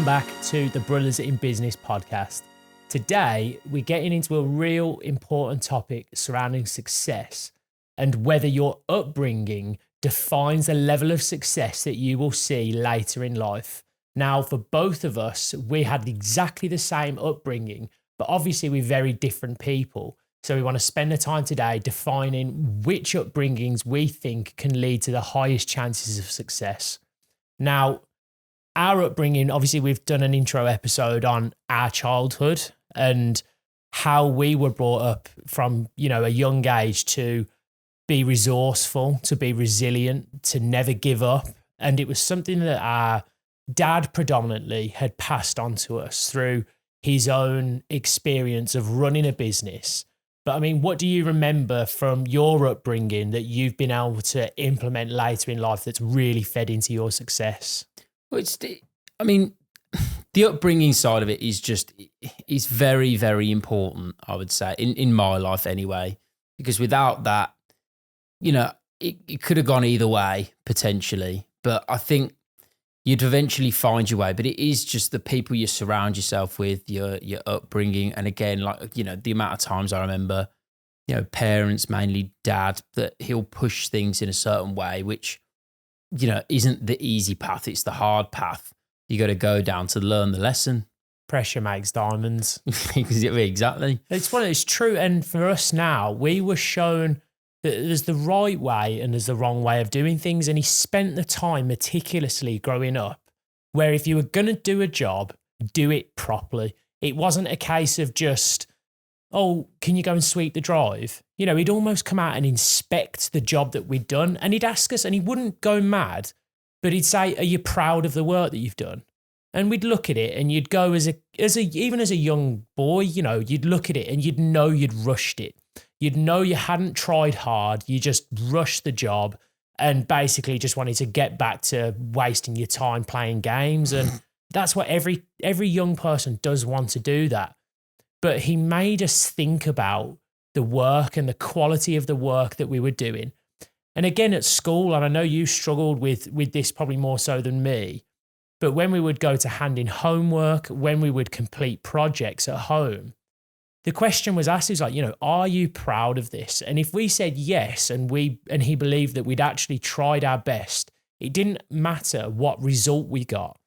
Welcome back to the Brothers in Business podcast. Today, we're getting into a real important topic surrounding success and whether your upbringing defines the level of success that you will see later in life. Now, for both of us, we had exactly the same upbringing, but obviously we're very different people. So we want to spend the time today defining which upbringings we think can lead to the highest chances of success. Now, our upbringing, obviously we've done an intro episode on our childhood and how we were brought up from, a young age to be resourceful, to be resilient, to never give up. And it was something that our dad predominantly had passed on to us through his own experience of running a business. But I mean, what do you remember from your upbringing that you've been able to implement later in life that's really fed into your success? Well, the upbringing side of it is very, very important, I would say, in my life anyway, because without that, it could have gone either way potentially, but I think you'd eventually find your way. But it is just the people you surround yourself with, your upbringing. And again, the amount of times I remember, parents, mainly dad, that he'll push things in a certain way, which isn't the easy path. It's the hard path. You got to go down to learn the lesson. Pressure makes diamonds. Exactly. It's true. And for us now, we were shown that there's the right way and there's the wrong way of doing things. And he spent the time meticulously growing up where if you were going to do a job, do it properly. It wasn't a case of just, oh, can you go and sweep the drive? He'd almost come out and inspect the job that we'd done. And he'd ask us, and he wouldn't go mad, but he'd say, are you proud of the work that you've done? And we'd look at it and you'd go even as a young boy, you'd look at it and you'd know you'd rushed it. You'd know you hadn't tried hard. You just rushed the job and basically just wanted to get back to wasting your time playing games. And that's what every young person does want to do that. But he made us think about the work and the quality of the work that we were doing. And again, at school, and I know you struggled with this probably more so than me, but when we would go to hand in homework, when we would complete projects at home, the question was asked, is like, are you proud of this? And if we said yes, and he believed that we'd actually tried our best, it didn't matter what result we got,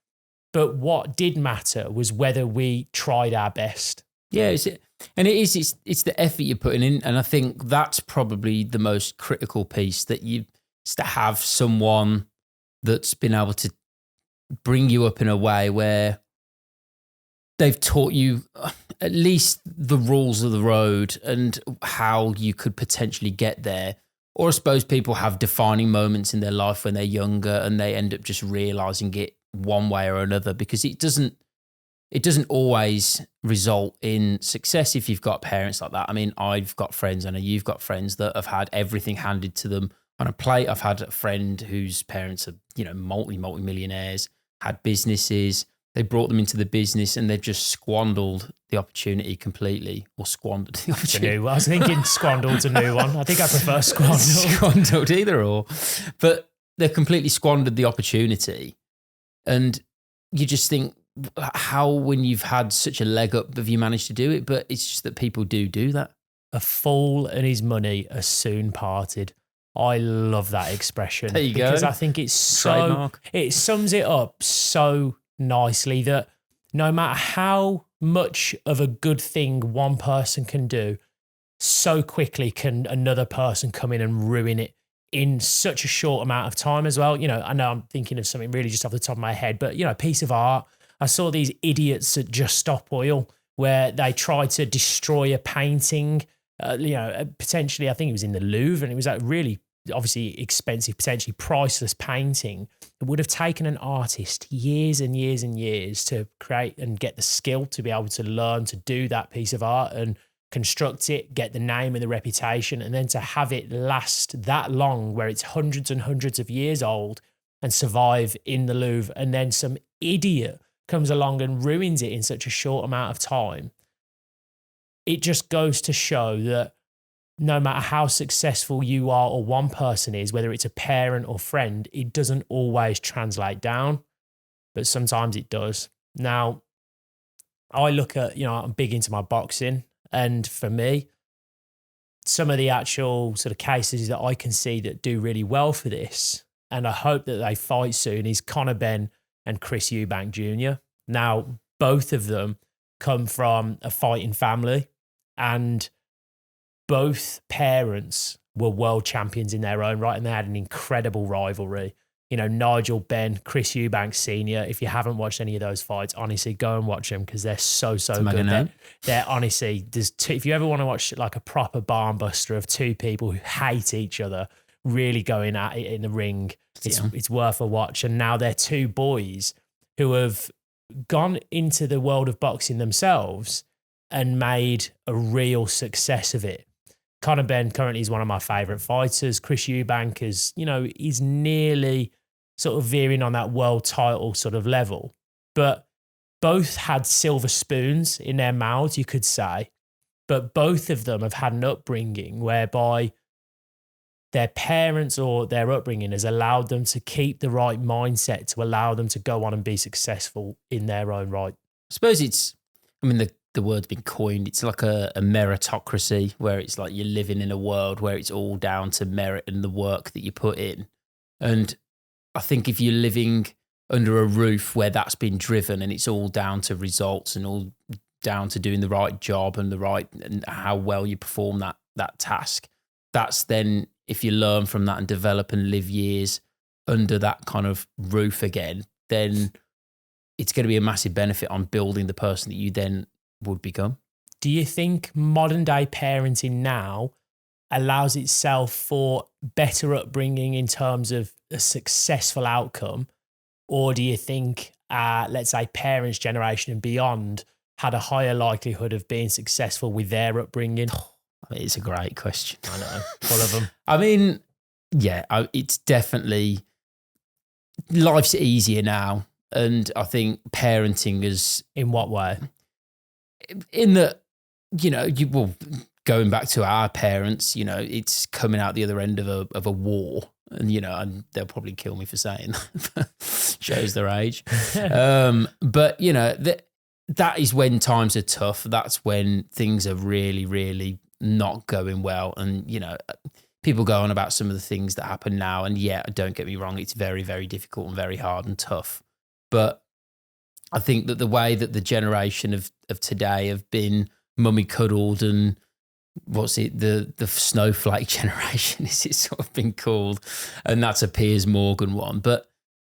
but what did matter was whether we tried our best. Yeah, it's the effort you're putting in, and I think that's probably the most critical piece, that is to have someone that's been able to bring you up in a way where they've taught you at least the rules of the road and how you could potentially get there. Or I suppose people have defining moments in their life when they're younger and they end up just realizing it one way or another, because it doesn't always result in success if you've got parents like that. I mean, I've got friends, I know you've got friends that have had everything handed to them on a plate. I've had a friend whose parents are, multi-millionaires, had businesses. They brought them into the business and they've just squandered the opportunity completely, or squandered the opportunity. I was thinking squandered's a new one. I think I prefer squandered. Squandered, either or. But they've completely squandered the opportunity. And you just think, how, when you've had such a leg up, have you managed to do it? But it's just that people do that. A fool and his money are soon parted. I love that expression. There you go. Because I think it's Trademark. It sums it up so nicely that no matter how much of a good thing one person can do, so quickly can another person come in and ruin it in such a short amount of time as well. I know I'm thinking of something really just off the top of my head, but a piece of art. I saw these idiots at Just Stop Oil where they tried to destroy a painting, potentially, I think it was in the Louvre, and it was like really obviously expensive, potentially priceless painting. It would have taken an artist years and years and years to create and get the skill to be able to learn to do that piece of art and construct it, get the name and the reputation, and then to have it last that long where it's hundreds and hundreds of years old and survive in the Louvre, and then some idiot comes along and ruins it in such a short amount of time. It just goes to show that no matter how successful you are or one person is, whether it's a parent or friend, it doesn't always translate down, but sometimes it does. Now, I look at, I'm big into my boxing. And for me, some of the actual sort of cases that I can see that do really well for this, and I hope that they fight soon, is Conor Benn and Chris Eubank Jr. Now, both of them come from a fighting family, and both parents were world champions in their own right, and they had an incredible rivalry. Nigel Benn, Chris Eubank Sr. If you haven't watched any of those fights, honestly, go and watch them because they're so good. They're honestly, if you ever want to watch like a proper barn buster of two people who hate each other really going at it in the ring, it's worth a watch. And now they're two boys who have gone into the world of boxing themselves and made a real success of it. Conor Benn currently is one of my favourite fighters. Chris Eubank is, he's nearly sort of veering on that world title sort of level. But both had silver spoons in their mouths, you could say. But both of them have had an upbringing whereby their parents or their upbringing has allowed them to keep the right mindset to allow them to go on and be successful in their own right. I suppose the word's been coined. It's like a meritocracy, where it's like you're living in a world where it's all down to merit and the work that you put in. And I think if you're living under a roof where that's been driven and it's all down to results and all down to doing the right job and how well you perform that task, that's then, if you learn from that and develop and live years under that kind of roof again, then it's going to be a massive benefit on building the person that you then would become. Do you think modern day parenting now allows itself for better upbringing in terms of a successful outcome? Or do you think, let's say, parents' generation and beyond had a higher likelihood of being successful with their upbringing? It's a great question. I know, full of them. I mean, yeah, it's definitely, life's easier now. And I think parenting is... In what way? In that, going back to our parents, it's coming out the other end of a war, and and they'll probably kill me for saying that. Shows their age. But that is when times are tough. That's when things are really, really not going well. And people go on about some of the things that happen now, and don't get me wrong, it's very, very difficult and very hard and tough. But I think that the way that the generation of today have been mummy cuddled and the snowflake generation is it sort of been called, and that's a Piers Morgan one. But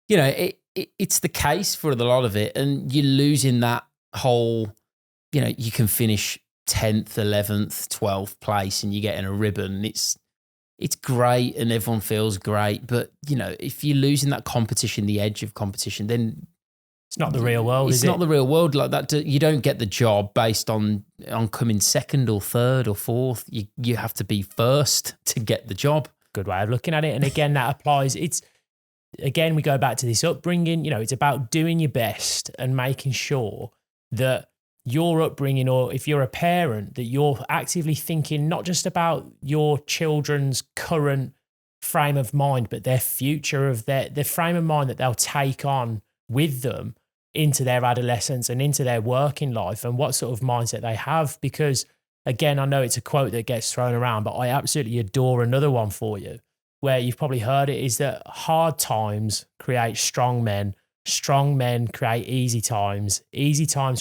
it's the case for a lot of it, and you're losing that whole, you can finish 10th, 11th, 12th place and you're getting a ribbon. It's great and everyone feels great, but if you're losing that competition, the edge of competition, then it's not the real world, is it? It's not the real world like that. You don't get the job based on coming second or third or fourth. You have to be first to get the job. Good way of looking at it. And again, that applies. Again, we go back to this upbringing. It's about doing your best and making sure that your upbringing, or if you're a parent, that you're actively thinking not just about your children's current frame of mind, but their future, of their frame of mind that they'll take on with them into their adolescence and into their working life, and what sort of mindset they have. Because again, I know it's a quote that gets thrown around, but I absolutely adore another one for you, where you've probably heard it, is that hard times create strong men create easy times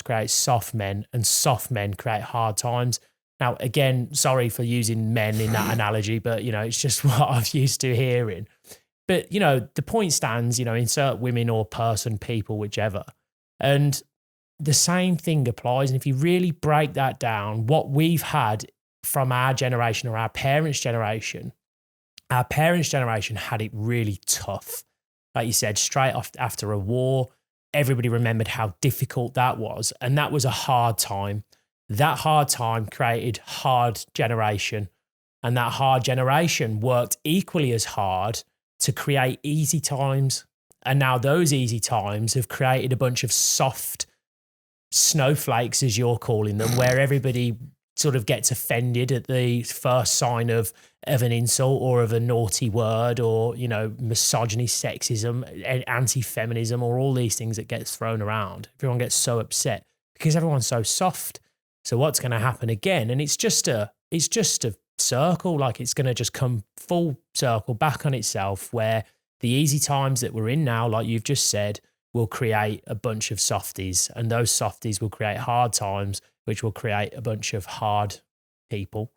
create soft men, and soft men create hard times. Now, again, sorry for using men in that analogy, but it's just what I'm used to hearing. But the point stands, insert women or person, people, whichever. And the same thing applies. And if you really break that down, what we've had from our generation, or our parents' generation had it really tough. Like you said, straight off after a war, everybody remembered how difficult that was. And that was a hard time. That hard time created hard generation. And that hard generation worked equally as hard to create easy times. And now those easy times have created a bunch of soft snowflakes, as you're calling them, where everybody sort of gets offended at the first sign of an insult or of a naughty word or, you know, misogyny, sexism, anti-feminism, or all these things that gets thrown around. Everyone gets so upset because everyone's so soft. So what's going to happen again? And it's just a circle, like it's going to just come full circle back on itself, where the easy times that we're in now, like you've just said, will create a bunch of softies, and those softies will create hard times, which will create a bunch of hard people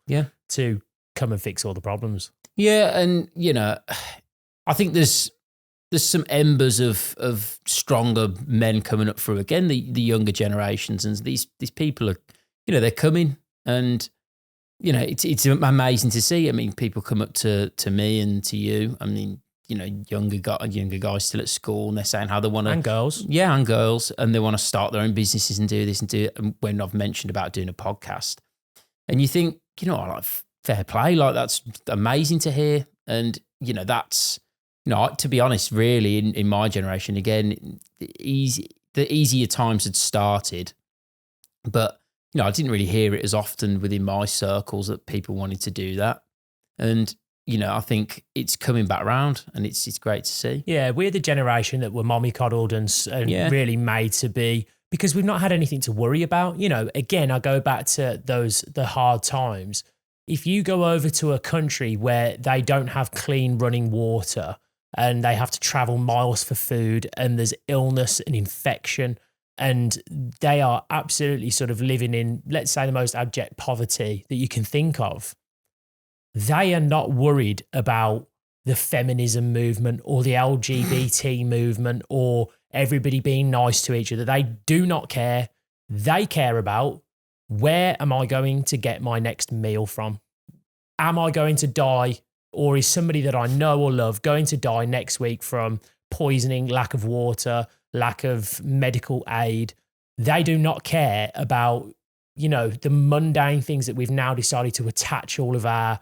to come and fix all the problems. Yeah, and you know, I think there's some embers of stronger men coming up through again, the younger generations, and these people are, you know, they're coming, and you know, it's amazing to see. I mean, people come up to me and to you. I mean, you know, younger guys still at school, and they're saying how they want to, and girls, and they want to start their own businesses and do this and do it. And when I've mentioned about doing a podcast, and you think, you know, like fair play, like that's amazing to hear. And you know, that's, you know, to be honest, really in my generation, again, the easier times had started, but you know, I didn't really hear it as often within my circles that people wanted to do that. And you know, I think it's coming back around, and it's great to see. Yeah, we're the generation that were mommy coddled and really made to be, because we've not had anything to worry about. You know, again, I go back to the hard times. If you go over to a country where they don't have clean running water and they have to travel miles for food, and there's illness and infection, and they are absolutely sort of living in, let's say, the most abject poverty that you can think of, they are not worried about the feminism movement or the LGBT movement or everybody being nice to each other. They do not care. They care about, where am I going to get my next meal from? Am I going to die, or is somebody that I know or love going to die next week from poisoning, lack of water, lack of medical aid? They do not care about, you know, the mundane things that we've now decided to attach all of our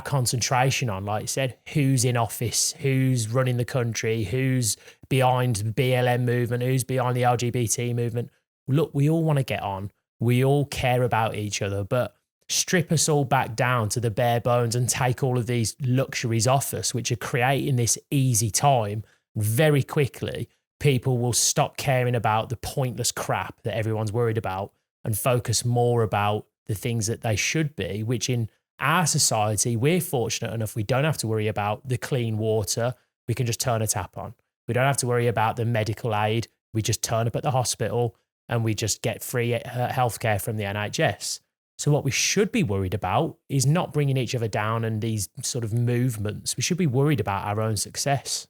concentration on. Like I said, who's in office, who's running the country, who's behind the BLM movement, who's behind the LGBT movement. Look, we all want to get on. We all care about each other, but strip us all back down to the bare bones and take all of these luxuries off us, which are creating this easy time. Very quickly, people will stop caring about the pointless crap that everyone's worried about and focus more about the things that they should be, which in our society, we're fortunate enough, we don't have to worry about the clean water. We can just turn a tap on. We don't have to worry about the medical aid. We just turn up at the hospital and we just get free healthcare from the NHS. So what we should be worried about is not bringing each other down and these sort of movements. We should be worried about our own success.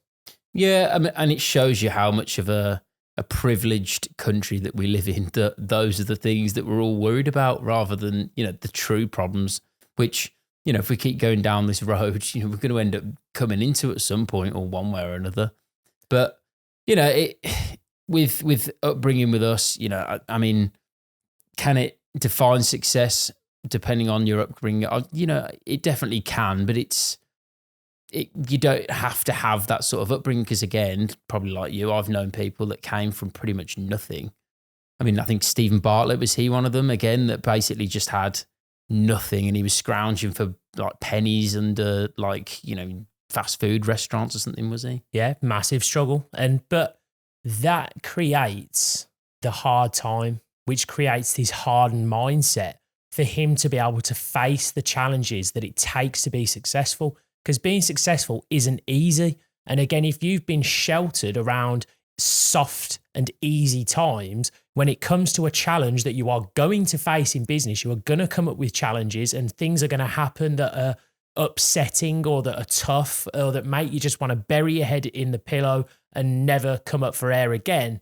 Yeah, I mean, and it shows you how much of a privileged country that we live in, that those are the things that we're all worried about, rather than, you know, the true problems, which, you know, if we keep going down this road, you know, we're going to end up coming into at some point, or one way or another. But, you know, with upbringing with us, you know, I mean, can it define success depending on your upbringing? You know, it definitely can, but you don't have to have that sort of upbringing, because again, probably like you, I've known people that came from pretty much nothing. I mean, I think Stephen Bartlett, was he one of them again, that basically just had nothing, and he was scrounging for like pennies and like, you know, fast food restaurants or something, was he? Yeah, massive struggle. But that creates the hard time, which creates this hardened mindset for him to be able to face the challenges that it takes to be successful, because being successful isn't easy. And again, if you've been sheltered around soft and easy times, when it comes to a challenge that you are going to face in business, you are going to come up with challenges, and things are going to happen that are upsetting or that are tough or that make you just want to bury your head in the pillow and never come up for air again.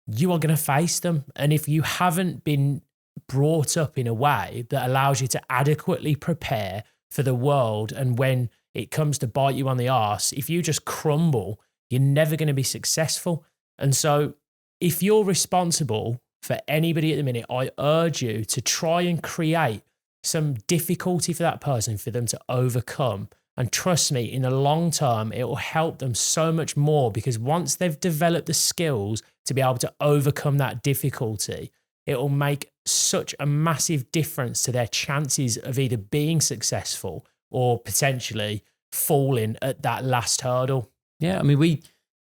You are going to face them. And if you haven't been brought up in a way that allows you to adequately prepare for the world, and when it comes to bite you on the arse, if you just crumble, you're never going to be successful. And so if you're responsible for anybody at the minute, I urge you to try and create some difficulty for that person, for them to overcome. And trust me, in the long term, it will help them so much more, because once they've developed the skills to be able to overcome that difficulty, it'll make such a massive difference to their chances of either being successful or potentially falling at that last hurdle. Yeah, I mean, we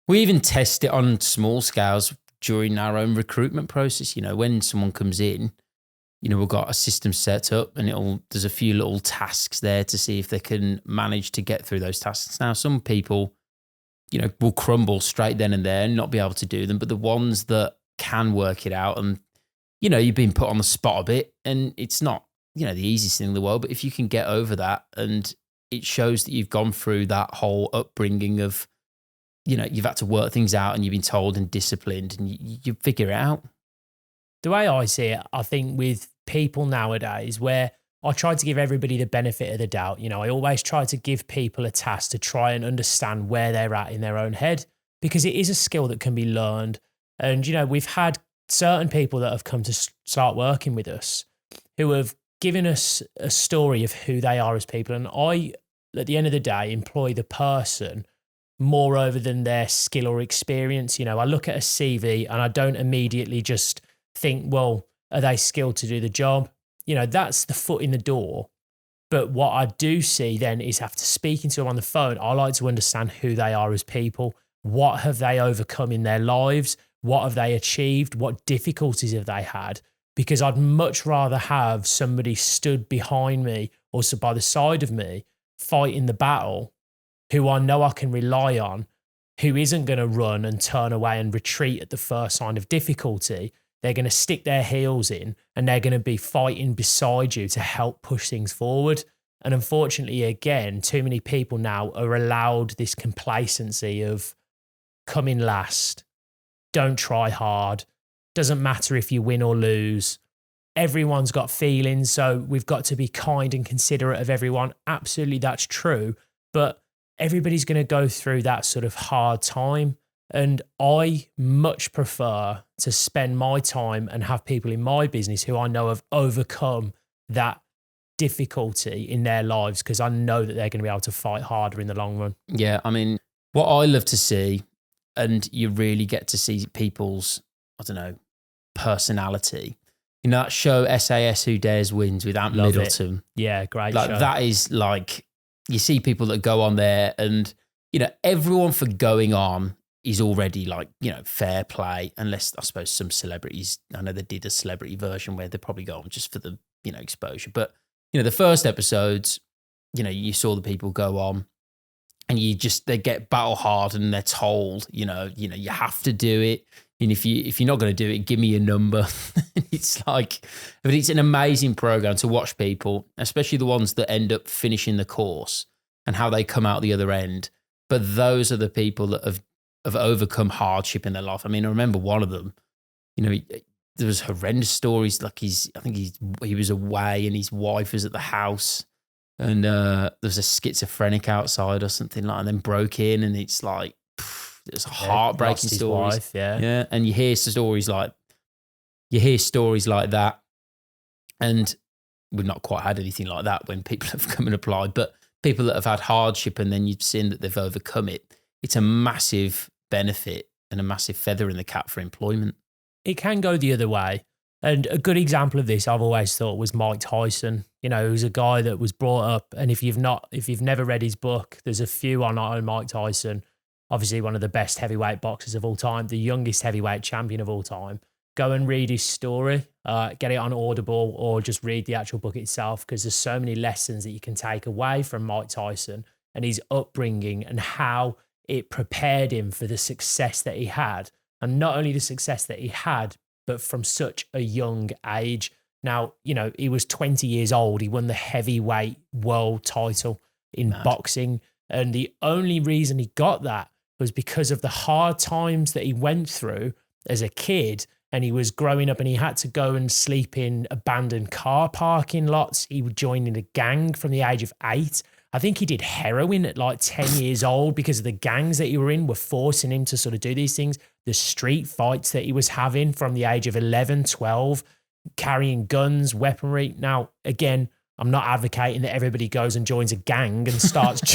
even test it on small scales during our own recruitment process. You know, when someone comes in, you know, we've got a system set up and there's a few little tasks there to see if they can manage to get through those tasks. Now, some people, you know, will crumble straight then and there and not be able to do them, but the ones that can work it out, and, you know, you've been put on the spot a bit and it's not, you know, the easiest thing in the world, but if you can get over that, and it shows that you've gone through that whole upbringing of, you know, you've had to work things out and you've been told and disciplined, and you figure it out. The way I see it, I think with people nowadays, where I try to give everybody the benefit of the doubt, you know, I always try to give people a task to try and understand where they're at in their own head, because it is a skill that can be learned. And, you know, we've had certain people that have come to start working with us who have given us a story of who they are as people. And I, at the end of the day, employ the person moreover than their skill or experience. You know, I look at a CV and I don't immediately just think, well, are they skilled to do the job? You know, that's the foot in the door. But what I do see then is, after speaking to them on the phone, I like to understand who they are as people. What have they overcome in their lives? What have they achieved? What difficulties have they had? Because I'd much rather have somebody stood behind me or by the side of me fighting the battle, who I know I can rely on, who isn't going to run and turn away and retreat at the first sign of difficulty. They're going to stick their heels in and they're going to be fighting beside you to help push things forward. And unfortunately, again, too many people now are allowed this complacency of coming last, don't try hard, doesn't matter if you win or lose. Everyone's got feelings, so we've got to be kind and considerate of everyone. Absolutely, that's true. But everybody's going to go through that sort of hard time. And I much prefer to spend my time and have people in my business who I know have overcome that difficulty in their lives, because I know that they're going to be able to fight harder in the long run. Yeah, I mean, what I love to see, and you really get to see people's, I don't know, personality. You know, that show SAS Who Dares Wins with Ant Love Middleton. It. Yeah, great like show. That is like, you see people that go on there and, you know, everyone for going on is already like, you know, fair play, unless I suppose some celebrities, I know they did a celebrity version where they probably go on just for the, you know, exposure. But, you know, the first episodes, you know, you saw the people go on and they get battle hard and they're told, you know, you have to do it. And if you're not going to do it, give me your number. It's like, but it's an amazing program to watch people, especially the ones that end up finishing the course and how they come out the other end. But those are the people that have overcome hardship in their life. I mean, I remember one of them, you know, there was horrendous stories. Like I think he was away and his wife was at the house, and there was a schizophrenic outside or something like, and then broke in, and it's like, it's a heartbreaking stories. Wife, yeah. Yeah. And you hear stories like that. And we've not quite had anything like that when people have come and applied, but people that have had hardship and then you've seen that they've overcome it. It's a massive benefit and a massive feather in the cap for employment. It can go the other way. And a good example of this, I've always thought, was Mike Tyson. You know, who's a guy that was brought up, and if you've never read his book, there's a few on Mike Tyson. Obviously, one of the best heavyweight boxers of all time, the youngest heavyweight champion of all time. Go and read his story, get it on Audible, or just read the actual book itself, because there's so many lessons that you can take away from Mike Tyson and his upbringing and how it prepared him for the success that he had. And not only the success that he had, but from such a young age. Now, you know, he was 20 years old. He won the heavyweight world title in boxing. And the only reason he got that was because of the hard times that he went through as a kid. And he was growing up and he had to go and sleep in abandoned car parking lots. He would join in a gang from the age of 8. I think he did heroin at like 10 years old because of the gangs that he were in were forcing him to sort of do these things. The street fights that he was having from the age of 11, 12, carrying guns, weaponry. Now, again, I'm not advocating that everybody goes and joins a gang and starts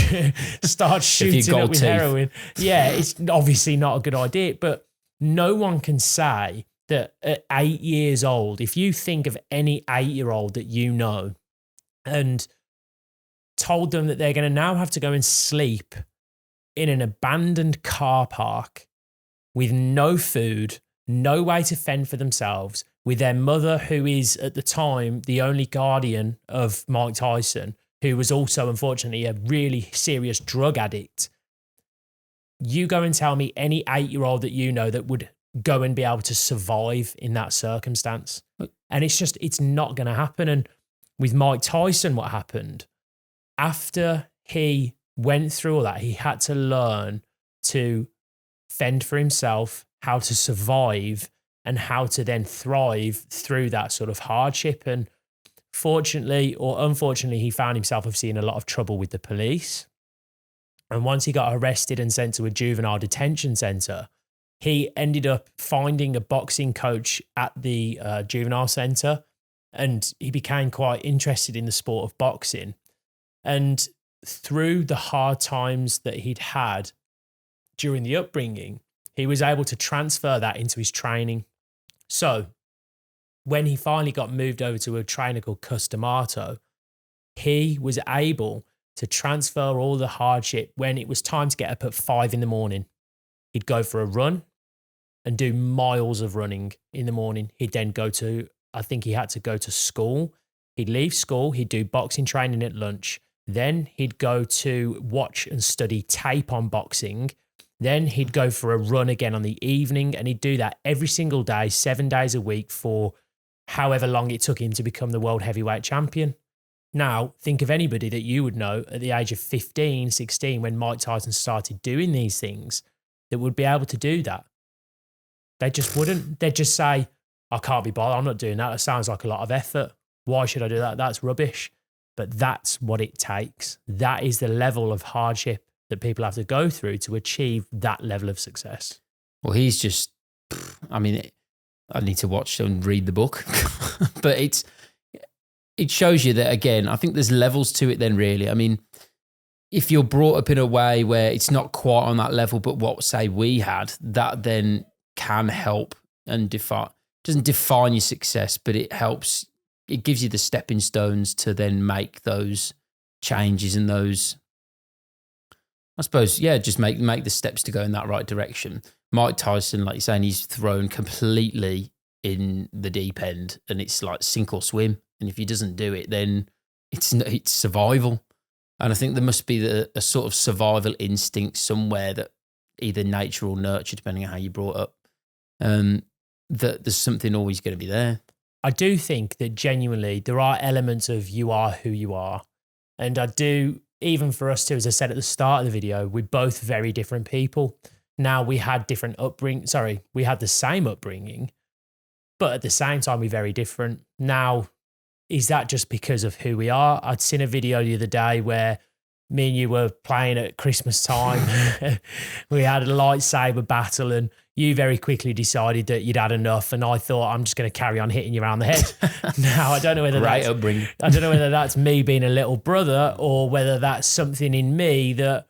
shooting up with heroin. Yeah, it's obviously not a good idea, but no one can say that at 8 years old, if you think of any 8-year-old that you know and told them that they're going to now have to go and sleep in an abandoned car park with no food, no way to fend for themselves, with their mother, who is at the time the only guardian of Mike Tyson, who was also, unfortunately, a really serious drug addict. You go and tell me any 8-year-old that you know that would go and be able to survive in that circumstance. And it's not going to happen. And with Mike Tyson, what happened? After he went through all that, he had to learn to fend for himself, how to survive, and how to then thrive through that sort of hardship. And fortunately or unfortunately, he found himself obviously in a lot of trouble with the police. And once he got arrested and sent to a juvenile detention center, he ended up finding a boxing coach at the juvenile center, and he became quite interested in the sport of boxing. And through the hard times that he'd had during the upbringing, he was able to transfer that into his training. So when he finally got moved over to a trainer called Customato, he was able to transfer all the hardship. When it was time to get up at 5 a.m, he'd go for a run and do miles of running in the morning. He'd then I think he had to go to school. He'd leave school, he'd do boxing training at lunch. Then he'd go to watch and study tape on boxing. Then he'd go for a run again on the evening, and he'd do that every single day, 7 days a week for however long it took him to become the world heavyweight champion. Now, think of anybody that you would know at the age of 15, 16, when Mike Tyson started doing these things, that would be able to do that. They just wouldn't. They'd just say, I can't be bothered. I'm not doing that. It sounds like a lot of effort. Why should I do that? That's rubbish. But that's what it takes. That is the level of hardship that people have to go through to achieve that level of success. Well, he's just, I mean, I need to watch and read the book, but it shows you that, again, I think there's levels to it then, really. I mean, if you're brought up in a way where it's not quite on that level, but what, say, we had, that then can help and doesn't define your success, but it helps. It gives you the stepping stones to then make those changes and those, I suppose, just make the steps to go in that right direction. Mike Tyson, like you're saying, he's thrown completely in the deep end, and it's like sink or swim. And if he doesn't do it, then it's survival. And I think there must be a sort of survival instinct somewhere that either nature or nurture, depending on how you're brought up, that there's something always going to be there. I do think that genuinely there are elements of you are who you are. And I do, even for us too, as I said at the start of the video, we're both very different people. Now, we had we had the same upbringing, but at the same time, we're very different. Now, is that just because of who we are? I'd seen a video the other day where me and you were playing at Christmas time. We had a lightsaber battle, and you very quickly decided that you'd had enough. And I thought, I'm just going to carry on hitting you around the head. Now, I don't know whether that's me being a little brother, or whether that's something in me that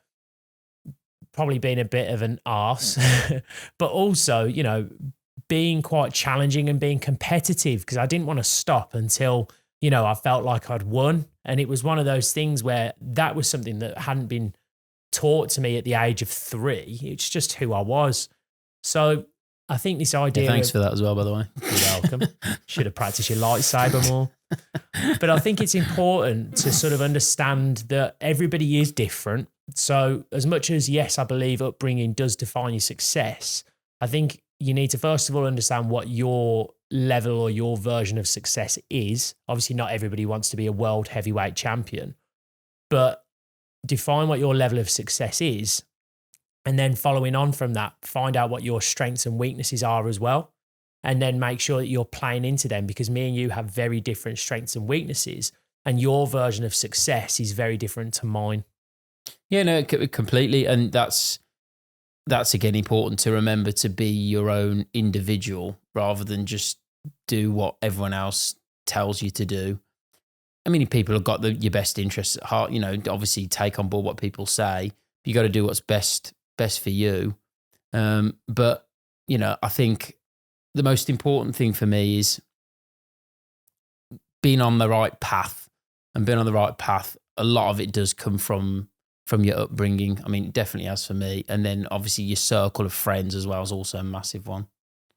probably being a bit of an arse, but also, being quite challenging and being competitive, because I didn't want to stop until, I felt like I'd won. And it was one of those things where that was something that hadn't been taught to me at the age of 3. It's just who I was. So I think this idea... thanks for that as well, by the way. You're welcome. Should have practiced your lightsaber more. But I think it's important to sort of understand that everybody is different. So as much as, yes, I believe upbringing does define your success, I think you need to first of all understand what your level or your version of success is. Obviously, not everybody wants to be a world heavyweight champion, but define what your level of success is. And then following on from that, find out what your strengths and weaknesses are as well. And then make sure that you're playing into them, because me and you have very different strengths and weaknesses, and your version of success is very different to mine. Yeah, no, completely. And that's again important to remember, to be your own individual rather than just do what everyone else tells you to do. I mean, people have got your best interests at heart, obviously take on board what people say. You got to do what's best for you. But, I think the most important thing for me is being on the right path, and being on the right path. A lot of it does come from your upbringing. I mean, it definitely has for me. And then obviously your circle of friends as well is also a massive one.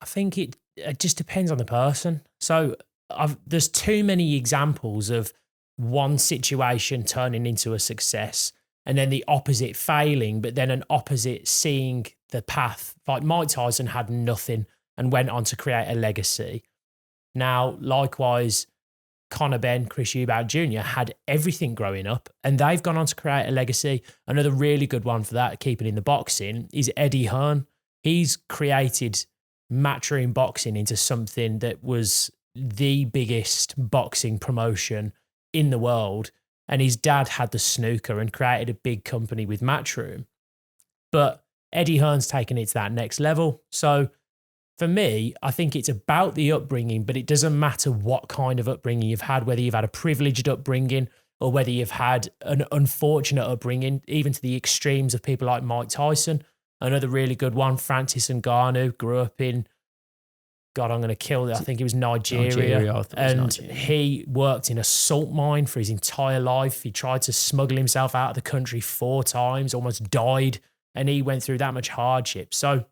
I think it just depends on the person. So there's too many examples of one situation turning into a success and then the opposite failing, but then an opposite seeing the path. Like Mike Tyson had nothing and went on to create a legacy. Now, likewise, Conor Ben, Chris Eubank Jr. had everything growing up and they've gone on to create a legacy. Another really good one for that, keeping in the boxing, is Eddie Hearn. He's created matchroom boxing into something that was the biggest boxing promotion in the world. And his dad had the snooker and created a big company with Matchroom. But Eddie Hearn's taken it to that next level. So for me, I think it's about the upbringing, but it doesn't matter what kind of upbringing you've had, whether you've had a privileged upbringing or whether you've had an unfortunate upbringing, even to the extremes of people like Mike Tyson. Another really good one, Francis Ngannou, grew up in, God, I'm going to kill it. I think it was Nigeria. He worked in a salt mine for his entire life. He tried to smuggle himself out of the country 4 times, almost died, and he went through that much hardship. So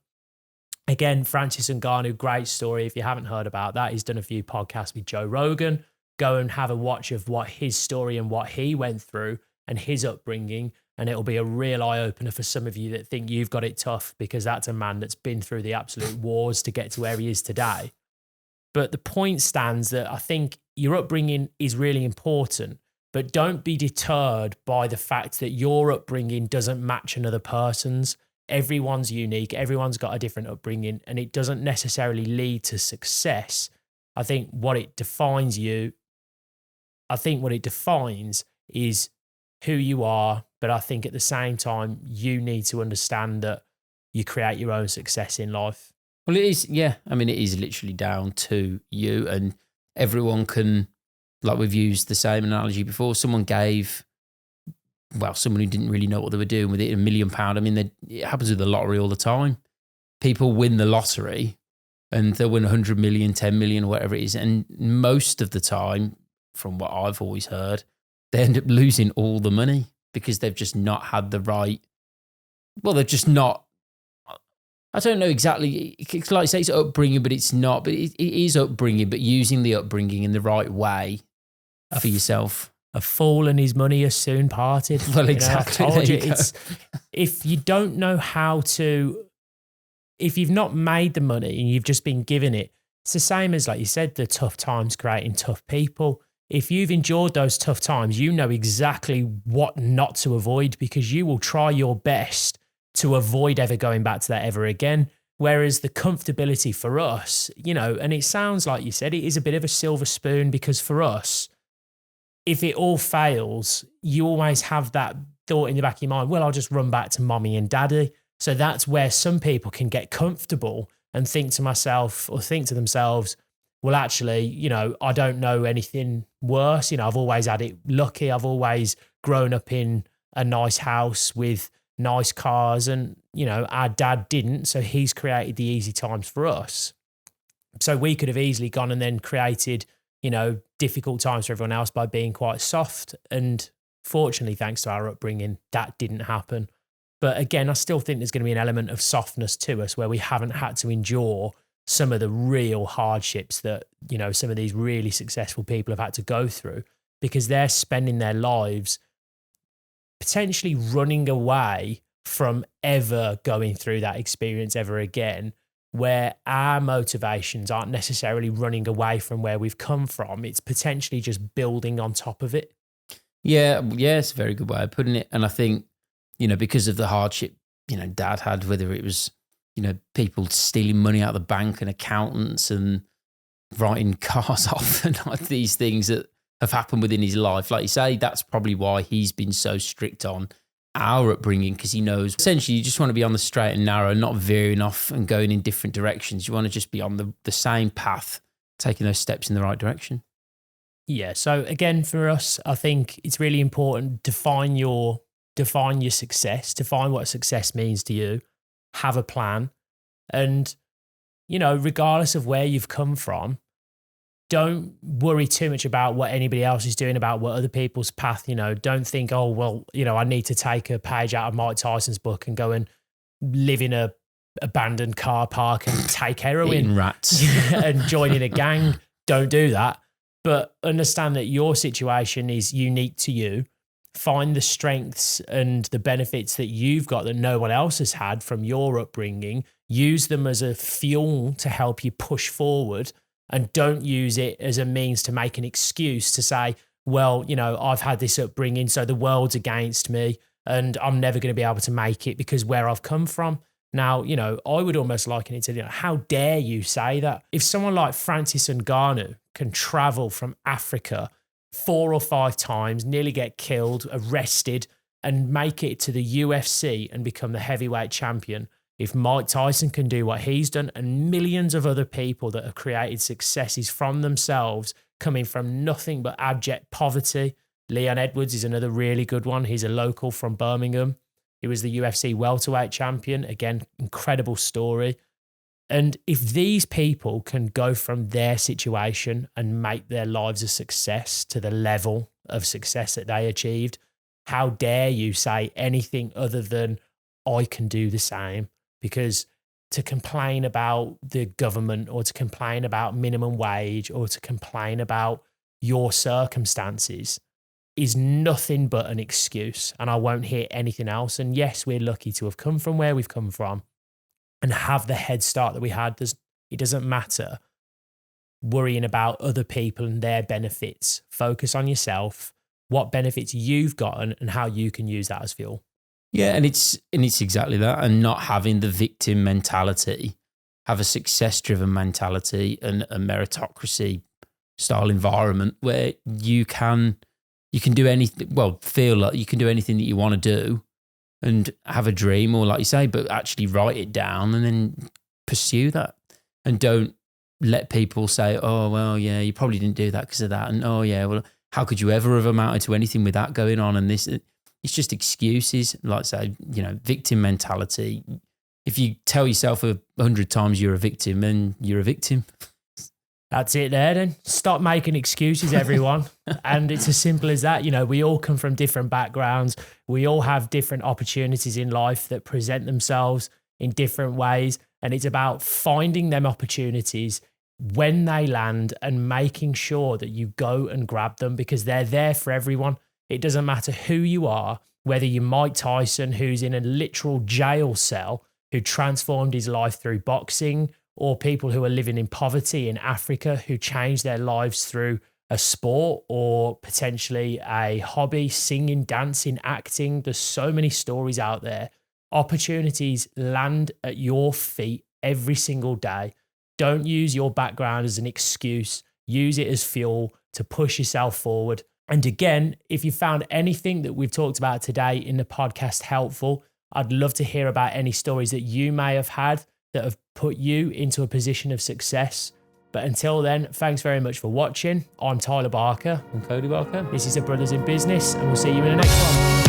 again, Francis Ngannou, great story. If you haven't heard about that, he's done a few podcasts with Joe Rogan. Go and have a watch of what his story and what he went through and his upbringing. And it'll be a real eye-opener for some of you that think you've got it tough, because that's a man that's been through the absolute wars to get to where he is today. But the point stands that I think your upbringing is really important, but don't be deterred by the fact that your upbringing doesn't match another person's. Everyone's unique. Everyone's got a different upbringing, and it doesn't necessarily lead to success. I think what it defines is who you are. But I think at the same time, you need to understand that you create your own success in life. Well, it is, yeah. I mean, it is literally down to you, and everyone can, like we've used the same analogy before, someone who didn't really know what they were doing with it, £1 million. I mean, it happens with the lottery all the time. People win the lottery and they'll win 100 million, 10 million, or whatever it is. And most of the time, from what I've always heard, they end up losing all the money because they've just not had the right, they're just not, I don't know exactly, it's like I say it's upbringing, but it's not, but it is upbringing, but using the upbringing in the right way for yourself. A fool and his money are soon parted. Well, exactly. I told you, if you don't know how to, if you've not made the money and you've just been given it, it's the same as, like you said, the tough times creating tough people. If you've endured those tough times, you know exactly what not to avoid, because you will try your best to avoid ever going back to that ever again. Whereas the comfortability for us, and it sounds like you said, it is a bit of a silver spoon, because for us, if it all fails, you always have that thought in the back of your mind, well, I'll just run back to mommy and daddy. So that's where some people can get comfortable and think to themselves, well, actually, I don't know anything worse. I've always had it lucky. I've always grown up in a nice house with nice cars, and, our dad didn't. So he's created the easy times for us. So we could have easily gone and then created, difficult times for everyone else by being quite soft. And fortunately, thanks to our upbringing, that didn't happen. But again, I still think there's going to be an element of softness to us where we haven't had to endure some of the real hardships that, some of these really successful people have had to go through, because they're spending their lives potentially running away from ever going through that experience ever again, where our motivations aren't necessarily running away from where we've come from. It's potentially just building on top of it. Yeah, it's a very good way of putting it. And I think, because of the hardship, Dad had, whether it was, people stealing money out of the bank and accountants and writing cars off and like these things that have happened within his life. Like you say, that's probably why he's been so strict on our upbringing, because he knows essentially you just want to be on the straight and narrow, not veering off and going in different directions. You want to just be on the same path, taking those steps in the right direction. Yeah. So again, for us, I think it's really important to define your success, define what success means to you, have a plan. And regardless of where you've come from, don't worry too much about what anybody else is doing, about what other people's path, don't think, oh, well, I need to take a page out of Mike Tyson's book and go and live in a abandoned car park and take heroin. Eating rats. And join in a gang. Don't do that. But understand that your situation is unique to you. Find the strengths and the benefits that you've got that no one else has had from your upbringing. Use them as a fuel to help you push forward, and don't use it as a means to make an excuse to say, well, I've had this upbringing, so the world's against me and I'm never going to be able to make it because where I've come from. Now, I would almost liken it to, how dare you say that? If someone like Francis Ngannou can travel from Africa 4 or 5 times, nearly get killed, arrested, and make it to the UFC and become the heavyweight champion, if Mike Tyson can do what he's done, and millions of other people that have created successes from themselves, coming from nothing but abject poverty. Leon Edwards is another really good one. He's a local from Birmingham. He was the UFC welterweight champion. Again, incredible story. And if these people can go from their situation and make their lives a success to the level of success that they achieved, how dare you say anything other than, I can do the same? Because to complain about the government, or to complain about minimum wage, or to complain about your circumstances is nothing but an excuse. And I won't hear anything else. And yes, we're lucky to have come from where we've come from and have the head start that we had. It doesn't matter worrying about other people and their benefits. Focus on yourself, what benefits you've gotten, and how you can use that as fuel. Yeah, and it's exactly that, and not having the victim mentality, have a success-driven mentality and a meritocracy style environment where you can do anything. Well, feel like you can do anything that you want to do, and have a dream, or like you say, but actually write it down and then pursue that, and don't let people say, "Oh, well, yeah, you probably didn't do that because of that," and "Oh, yeah, well, how could you ever have amounted to anything with that going on?" And this. It's just excuses, like I say, victim mentality. If you tell yourself 100 times you're a victim, then you're a victim. That's it there then. Stop making excuses, everyone. And it's as simple as that. We all come from different backgrounds. We all have different opportunities in life that present themselves in different ways. And it's about finding them opportunities when they land and making sure that you go and grab them, because they're there for everyone. It doesn't matter who you are, whether you're Mike Tyson, who's in a literal jail cell, who transformed his life through boxing, or people who are living in poverty in Africa, who changed their lives through a sport or potentially a hobby, singing, dancing, acting. There's so many stories out there. Opportunities land at your feet every single day. Don't use your background as an excuse. Use it as fuel to push yourself forward. And again, if you found anything that we've talked about today in the podcast helpful, I'd love to hear about any stories that you may have had that have put you into a position of success. But until then, thanks very much for watching. I'm Tyler Barker. And Cody Barker. This is the Brothers in Business, and we'll see you in the next one.